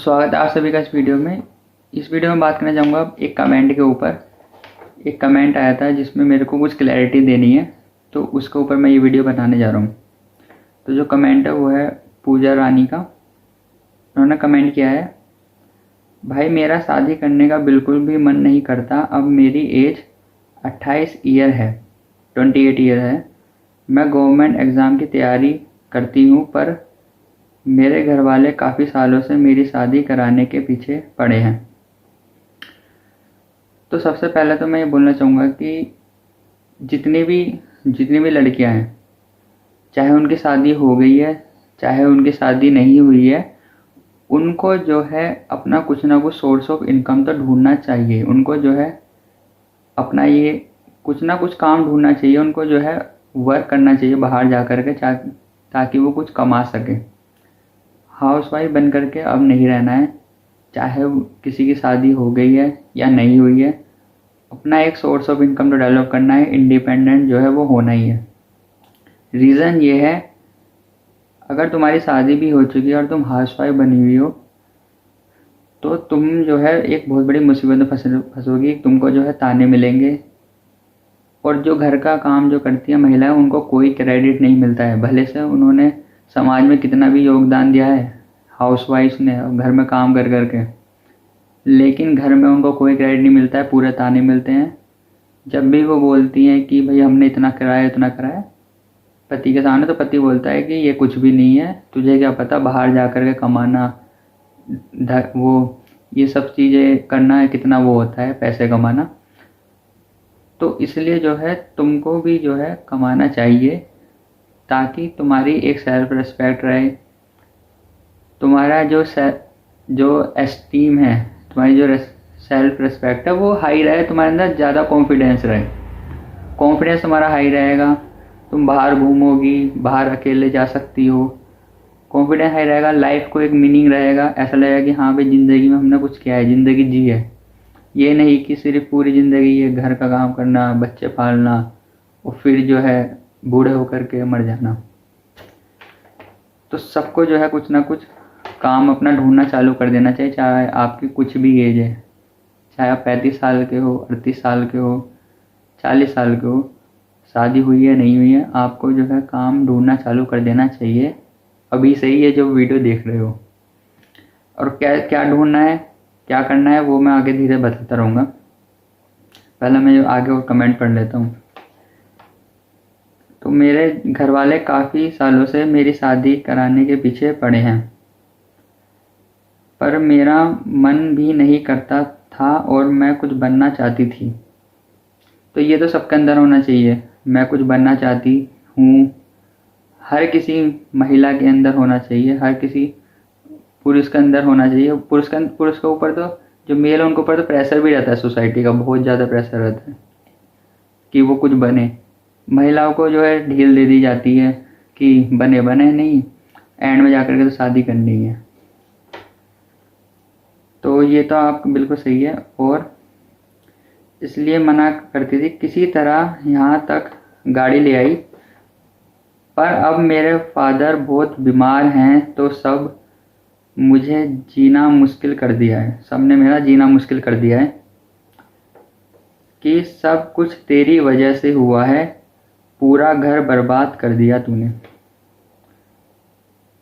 स्वागत है आप सभी का इस वीडियो में। इस वीडियो में बात करना चाहूँगा एक कमेंट के ऊपर। एक कमेंट आया था जिसमें मेरे को कुछ क्लैरिटी देनी है, तो उसके ऊपर मैं ये वीडियो बनाने जा रहा हूँ। तो जो कमेंट है वो है पूजा रानी का। उन्होंने कमेंट किया है, भाई मेरा शादी करने का बिल्कुल भी मन नहीं करता। अब मेरी एज 28 ईयर है, 28 ईयर है। मैं गवर्नमेंट एग्ज़ाम की तैयारी करती हूँ, पर मेरे घर वाले काफ़ी सालों से मेरी शादी कराने के पीछे पड़े हैं। तो सबसे पहले तो मैं ये बोलना चाहूँगा कि जितनी भी लड़कियां हैं, चाहे उनकी शादी हो गई है चाहे उनकी शादी नहीं हुई है, उनको जो है अपना कुछ ना कुछ सोर्स ऑफ इनकम तो ढूंढना चाहिए। उनको जो है अपना ये कुछ ना कुछ काम ढूंढना चाहिए। उनको जो है वर्क करना चाहिए बाहर जा कर के, ताकि वो कुछ कमा सके। हाउसवाइफ बन कर के अब नहीं रहना है, चाहे किसी की शादी हो गई है या नहीं हुई है। अपना एक सोर्स ऑफ इनकम तो डेवलप करना है, इंडिपेंडेंट जो है वो होना ही है। रीज़न ये है, अगर तुम्हारी शादी भी हो चुकी है और तुम हाउसवाइफ बनी हुई हो, तो तुम जो है एक बहुत बड़ी मुसीबत में फंसोगी। तुमको जो है ताने मिलेंगे, और जो घर का काम जो करती है महिलाएं, उनको कोई क्रेडिट नहीं मिलता है। भले से उन्होंने समाज में कितना भी योगदान दिया है हाउसवाइफ ने घर में काम कर कर के, लेकिन घर में उनको कोई क्रेडिट नहीं मिलता है, पूरे ताने मिलते हैं। जब भी वो बोलती हैं कि भाई हमने इतना कराया पति के सामने, तो पति बोलता है कि ये कुछ भी नहीं है, तुझे क्या पता बाहर जा कर के कमाना, वो ये सब चीज़ें करना है, कितना वो होता है पैसे कमाना। तो इसलिए जो है तुमको भी जो है कमाना चाहिए, ताकि तुम्हारी एक सेल्फ रिस्पेक्ट रहे। तुम्हारा जो एस्टीम है, तुम्हारी जो सेल्फ रिस्पेक्ट है वो हाई रहे, तुम्हारे अंदर ज़्यादा कॉन्फिडेंस रहे। कॉन्फिडेंस तुम्हारा हाई रहेगा, तुम बाहर घूमोगी, बाहर अकेले जा सकती हो। कॉन्फिडेंस हाई रहेगा, लाइफ को एक मीनिंग रहेगा, ऐसा लगेगा कि हाँ भाई ज़िंदगी में हमने कुछ किया है, ज़िंदगी जी है। ये नहीं कि सिर्फ पूरी ज़िंदगी ये घर का काम करना, बच्चे पालना, और फिर जो है बूढ़े होकर के मर जाना। तो सबको जो है कुछ ना कुछ काम अपना ढूंढना चालू कर देना चाहिए, चाहे आपकी कुछ भी एज है। चाहे आप 35 साल के हो, 38 साल के हो, 40 साल के हो, शादी हुई है नहीं हुई है, आपको जो है काम ढूंढना चालू कर देना चाहिए अभी से ही, ये जो वीडियो देख रहे हो। और क्या क्या ढूंढना है, क्या करना है, वो मैं आगे धीरे बताता रहूँगा। पहले मैं आगे और कमेंट पढ़ लेता हूँ। तो मेरे घर वाले काफ़ी सालों से मेरी शादी कराने के पीछे पड़े हैं, पर मेरा मन भी नहीं करता था और मैं कुछ बनना चाहती थी। तो ये तो सबके अंदर होना चाहिए, मैं कुछ बनना चाहती हूँ। हर किसी महिला के अंदर होना चाहिए, हर किसी पुरुष के अंदर होना चाहिए। पुरुष के ऊपर तो जो मेल है उनके ऊपर तो प्रेशर भी रहता है, सोसाइटी का बहुत ज़्यादा प्रेशर रहता है कि वो कुछ बने। महिलाओं को जो है ढील दे दी जाती है कि बने नहीं, एंड में जाकर के तो शादी करनी है। तो ये तो आप बिल्कुल सही है, और इसलिए मना करती थी। किसी तरह यहाँ तक गाड़ी ले आई, पर अब मेरे फादर बहुत बीमार हैं, तो सब मुझे जीना मुश्किल कर दिया है। सबने मेरा जीना मुश्किल कर दिया है कि सब कुछ तेरी वजह से हुआ है, पूरा घर बर्बाद कर दिया तूने।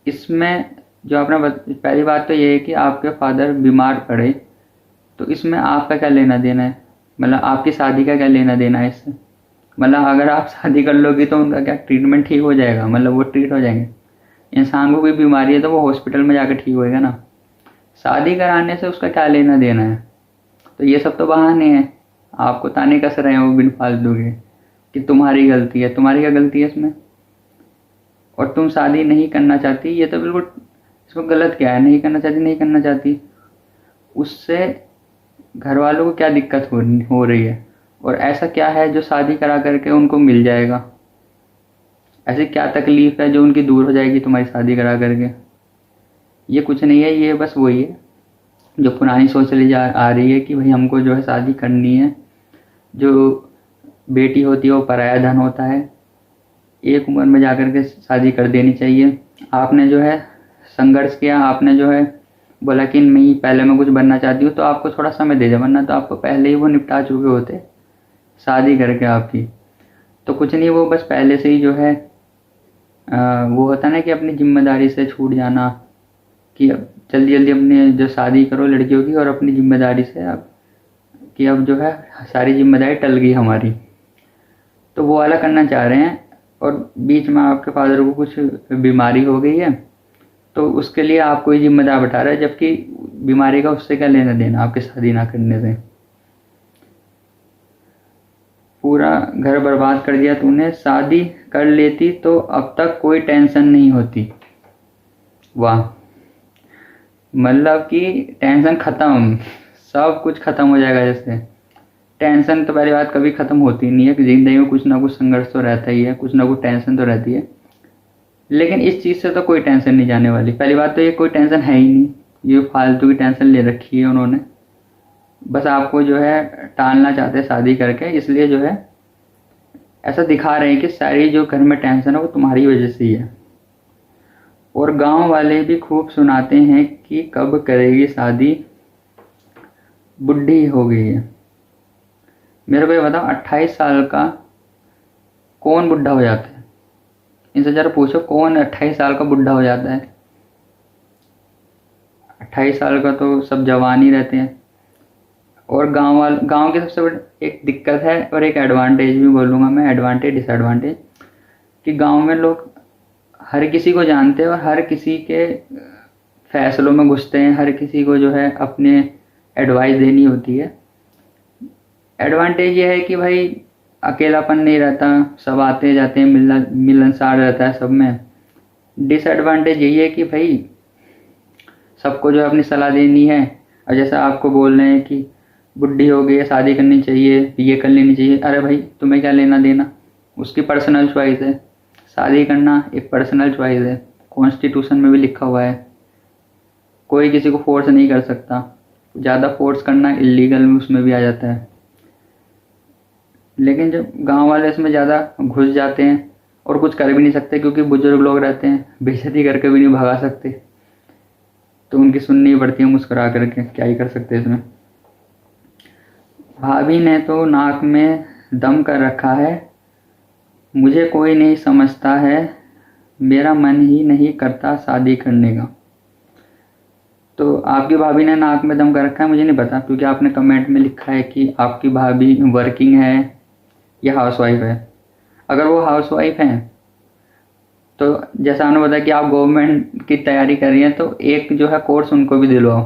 इसमें जो आपने पहली बात तो ये है कि आपके फादर बीमार पड़े, तो इसमें आपका क्या लेना देना है? मतलब आपकी शादी का क्या लेना देना है इससे? मतलब अगर आप शादी कर लोगी तो उनका क्या ट्रीटमेंट ठीक हो जाएगा? मतलब वो ट्रीट हो जाएंगे। इंसान को कोई बीमारी है तो वो हॉस्पिटल में जाकर ठीक होएगा ना। शादी कराने से उसका क्या लेना देना है? तो ये सब तो बहाने हैं, आपको ताने कस रहे हैं वो बिन फालतू के कि तुम्हारी गलती है। तुम्हारी क्या गलती है इसमें? और तुम शादी नहीं करना चाहती, ये तो बिल्कुल, इसको गलत क्या है? नहीं करना चाहती, उससे घर वालों को क्या दिक्कत हो रही है? और ऐसा क्या है जो शादी करा करके उनको मिल जाएगा? ऐसी क्या तकलीफ है जो उनकी दूर हो जाएगी तुम्हारी शादी करा करके? ये कुछ नहीं है, ये बस वही है जो पुरानी सोच चली आ रही है कि भाई हमको जो है शादी करनी है। जो बेटी होती है वो पराया धन होता है, एक उम्र में जाकर के शादी कर देनी चाहिए। आपने जो है संघर्ष किया, आपने जो है बोला कि नहीं पहले मैं कुछ बनना चाहती हूँ, तो आपको थोड़ा समय दे दे, वरना तो आपको पहले ही वो निपटा चुके होते शादी करके आपकी। तो कुछ नहीं, वो बस पहले से ही जो है वो होता है ना कि अपनी जिम्मेदारी से छूट जाना, कि अब जल्दी जल्दी अपने जो शादी करो लड़कियों की, और अपनी जिम्मेदारी से अब कि अब जो है सारी जिम्मेदारी टल गई हमारी, तो वो वाला करना चाह रहे हैं। और बीच में आपके फादर को कुछ बीमारी हो गई है, तो उसके लिए आपको ही जिम्मेदार बैठा रहा है, जबकि बीमारी का उससे क्या लेना देना आपके शादी ना करने से। पूरा घर बर्बाद कर दिया तूने, शादी कर लेती तो अब तक कोई टेंशन नहीं होती। वाह, मतलब कि टेंशन खत्म, सब कुछ खत्म हो जाएगा। जैसे टेंशन तो पहली बात कभी खत्म होती नहीं है, कि जिंदगी में कुछ ना कुछ संघर्ष तो रहता ही है, कुछ ना कुछ टेंशन तो रहती है, लेकिन इस चीज़ से तो कोई टेंशन नहीं जाने वाली। पहली बात तो ये कोई टेंशन है ही नहीं, ये फालतू की टेंशन ले रखी है उन्होंने, बस आपको जो है टालना चाहते हैं शादी करके, इसलिए जो है ऐसा दिखा रहे हैं कि सारी जो घर में टेंशन है वो तुम्हारी वजह से ही है। और गांव वाले भी खूब सुनाते हैं कि कब करेगी शादी, बुढ़ी हो गई है। मेरे को ये बताओ, 28 साल का कौन बुढ़ा हो जाता है? इनसे जरा पूछो, कौन 28 साल का बुढ़ा हो जाता है? 28 साल का तो सब जवान ही रहते हैं। और गांव की सबसे बड़ी एक दिक्कत है, और एक एडवांटेज भी बोलूँगा मैं, एडवांटेज डिसएडवांटेज, कि गांव में लोग हर किसी को जानते हैं और हर किसी के फैसलों में घुसते हैं, हर किसी को जो है अपने एडवाइस देनी होती है। एडवांटेज ये है कि भाई अकेलापन नहीं रहता, सब आते जाते हैं, मिलनसार रहता है सब में। डिसएडवांटेज यही है कि भाई सबको जो है अपनी सलाह देनी है, और जैसा आपको बोल रहे हैं कि बुढ़ी हो गई है, शादी करनी चाहिए, ये कर लेनी चाहिए, अरे भाई तुम्हें क्या लेना देना, उसकी पर्सनल चॉइस है। शादी करना एक पर्सनल चॉइस है, कॉन्स्टिट्यूशन में भी लिखा हुआ है, कोई किसी को फोर्स नहीं कर सकता। ज़्यादा फोर्स करना इलीगल में उसमें भी आ जाता है। लेकिन जब गांव वाले इसमें ज़्यादा घुस जाते हैं और कुछ कर भी नहीं सकते, क्योंकि बुजुर्ग लोग रहते हैं, बेइज्जती करके भी नहीं भगा सकते, तो उनकी सुननी पड़ती है मुस्कुरा करके, क्या ही कर सकते इसमें। भाभी ने तो नाक में दम कर रखा है, मुझे कोई नहीं समझता है, मेरा मन ही नहीं करता शादी करने का। तो आपकी भाभी ने नाक में दम कर रखा है, मुझे नहीं पता, क्योंकि आपने कमेंट में लिखा है कि आपकी भाभी वर्किंग है या हाउसवाइफ है। अगर वो हाउसवाइफ हैं तो जैसा आपने बताया कि आप गवर्नमेंट की तैयारी कर रही हैं, तो एक जो है कोर्स उनको भी दिलवाओ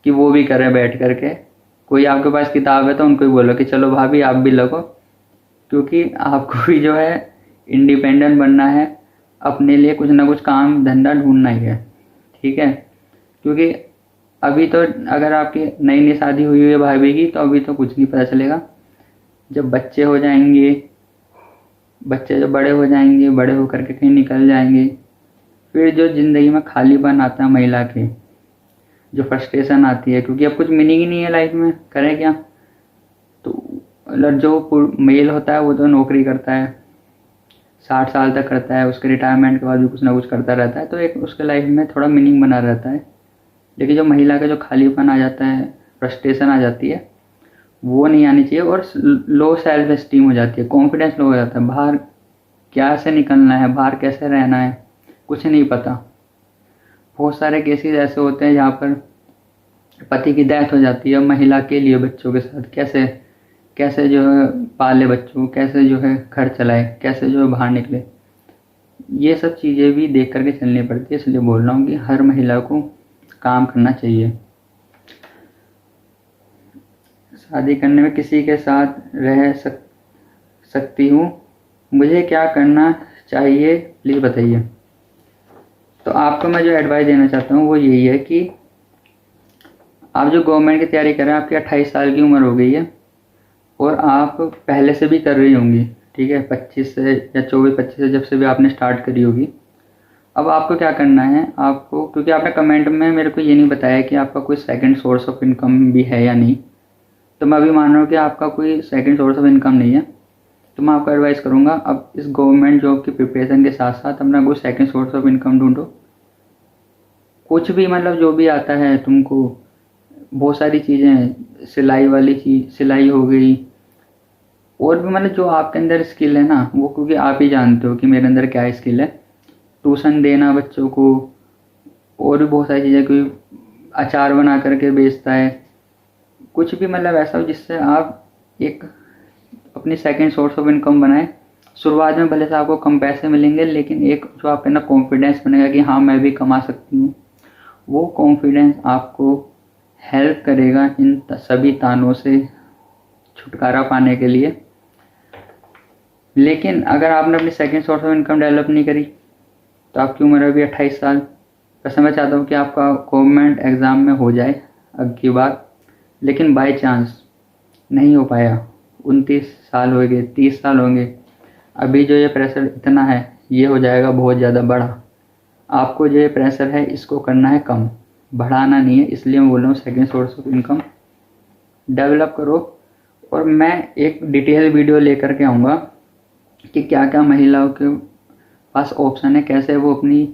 कि वो भी करें बैठ करके। कोई आपके पास किताब है तो उनको भी बोलो कि चलो भाभी आप भी लगो, क्योंकि आपको भी जो है इंडिपेंडेंट बनना है, अपने लिए कुछ ना कुछ काम धंधा ढूंढना ही है, ठीक है। क्योंकि अभी तो अगर आपकी नई नई शादी हुई है भाभी की, तो अभी तो कुछ नहीं पता चलेगा। जब बच्चे हो जाएंगे, बच्चे जब बड़े हो जाएंगे, बड़े होकर के कहीं निकल जाएंगे, फिर जो ज़िंदगी में खालीपन आता है महिला के, जो फ्रस्ट्रेशन आती है, क्योंकि अब कुछ मीनिंग ही नहीं है लाइफ में, करें क्या। तो जो मेल होता है वो तो नौकरी करता है, 60 साल तक करता है, उसके रिटायरमेंट के बाद भी कुछ ना कुछ करता रहता है, तो एक उसके लाइफ में थोड़ा मीनिंग बना रहता है। लेकिन जो महिला का जो खालीपन आ जाता है, फ्रस्ट्रेशन आ जाती है, वो नहीं आनी चाहिए। और लो सेल्फ एस्टीम हो जाती है, कॉन्फिडेंस लो हो जाता है, बाहर कैसे निकलना है, बाहर कैसे रहना है, कुछ नहीं पता। बहुत सारे केसेस ऐसे होते हैं जहाँ पर पति की डेथ हो जाती है, महिला के लिए बच्चों के साथ कैसे कैसे जो है पाले बच्चों, कैसे जो है घर चलाए, कैसे जो है बाहर निकले, ये सब चीज़ें भी देख करके चलनी पड़ती है। इसलिए बोल रहा हूँ कि हर महिला को काम करना चाहिए। शादी करने में किसी के साथ रह सकती हूँ, मुझे क्या करना चाहिए प्लीज़ बताइए। तो आपको मैं जो एडवाइस देना चाहता हूँ वो यही है कि आप जो गवर्नमेंट की तैयारी कर रहे हैं, आपकी 28 साल की उम्र हो गई है, और आप पहले से भी कर रही होंगी, ठीक है, 25 से या 24-25 से, जब से भी आपने स्टार्ट करी होगी। अब आपको क्या करना है, आपको, क्योंकि आपने कमेंट में मेरे को ये नहीं बताया कि आपका कोई सेकंड सोर्स ऑफ इनकम भी है या नहीं, तो मैं अभी मान रहा हूँ कि आपका कोई सेकंड सोर्स ऑफ इनकम नहीं है। तो मैं आपको एडवाइस करूँगा, अब इस गवर्नमेंट जॉब की प्रिपरेशन के साथ साथ अपना कोई सेकंड सोर्स ऑफ इनकम ढूंढो। कुछ भी मतलब जो भी आता है तुमको, बहुत सारी चीज़ें हैं, सिलाई वाली चीज़, सिलाई हो गई, और भी मतलब जो आपके अंदर स्किल है ना वो, क्योंकि आप ही जानते हो कि मेरे अंदर क्या स्किल है। ट्यूशन देना बच्चों को, और भी बहुत सारी चीज़ें, कोई अचार बना करके बेचता है, कुछ भी मतलब ऐसा हो जिससे आप एक अपनी सेकंड सोर्स ऑफ इनकम बनाएं। शुरुआत में भले से आपको कम पैसे मिलेंगे, लेकिन एक जो आपके अंदर कॉन्फिडेंस बनेगा कि हाँ मैं भी कमा सकती हूँ, वो कॉन्फिडेंस आपको हेल्प करेगा इन सभी तानों से छुटकारा पाने के लिए। लेकिन अगर आपने अपनी second source of income develop नहीं करी, तो आपकी उम्र अभी 28 साल। वैसे मैं चाहता हूँ कि आपका गवर्नमेंट एग्ज़ाम में हो जाए अब की बार, लेकिन बाय चांस नहीं हो पाया, 29 साल हो गए, 30 साल होंगे, अभी जो ये प्रेशर इतना है ये हो जाएगा बहुत ज़्यादा बड़ा। आपको जो ये प्रेशर है इसको करना है कम, बढ़ाना नहीं है। इसलिए मैं बोल रहा हूँ second source of income develop करो। और मैं एक डिटेल वीडियो लेकर के आऊँगा कि क्या क्या महिलाओं के पास ऑप्शन है, कैसे वो अपनी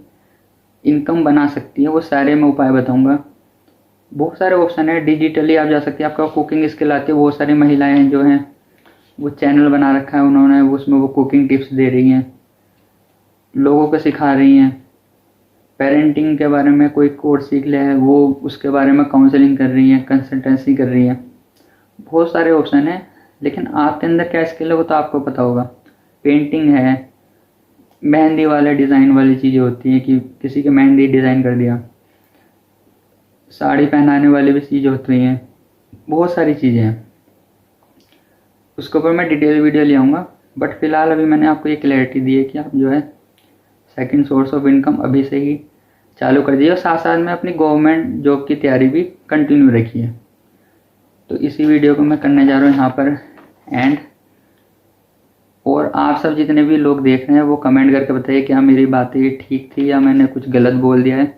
इनकम बना सकती है, वो सारे मैं उपाय बताऊँगा। बहुत सारे ऑप्शन है, डिजिटली आप जा सकते हैं, आपका कुकिंग स्किल आती है, बहुत सारी महिलाएं जो हैं वो चैनल बना रखा है उन्होंने, उसमें वो कुकिंग टिप्स दे रही हैं, लोगों को सिखा रही हैं। पेरेंटिंग के बारे में कोई कोर्स सीख लिया है वो उसके बारे में काउंसलिंग कर रही हैं, कंसल्टेंसी कर रही हैं। बहुत सारे ऑप्शन हैं, लेकिन आपके अंदर क्या स्किल है वो तो आपको पता होगा। पेंटिंग है, मेहंदी वाले डिज़ाइन वाली चीज़ें होती हैं कि किसी के मेहंदी डिज़ाइन कर दिया, साड़ी पहनाने वाली भी चीज़ें होती हैं, बहुत सारी चीज़ें हैं। उसके ऊपर मैं डिटेल वीडियो ले आऊँगा, बट फिलहाल अभी मैंने आपको ये क्लैरिटी दी है कि आप जो है सेकंड सोर्स ऑफ इनकम अभी से ही चालू कर दीजिए, और साथ साथ में अपनी गवर्नमेंट जॉब की तैयारी भी कंटिन्यू रखिए। तो इसी वीडियो को मैं करने जा रहा हूँ यहाँ पर एंड। और आप सब जितने भी लोग देख रहे हैं वो कमेंट करके बताइए क्या मेरी बातें ठीक थी या मैंने कुछ गलत बोल दिया है।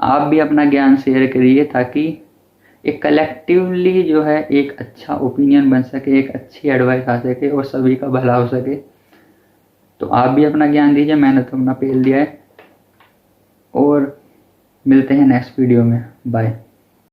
आप भी अपना ज्ञान शेयर करिए ताकि एक कलेक्टिवली जो है एक अच्छा ओपिनियन बन सके, एक अच्छी एडवाइस आ सके और सभी का भला हो सके। तो आप भी अपना ज्ञान दीजिए, मैंने तो अपना पेल दिया है। और मिलते हैं नेक्स्ट वीडियो में, बाय।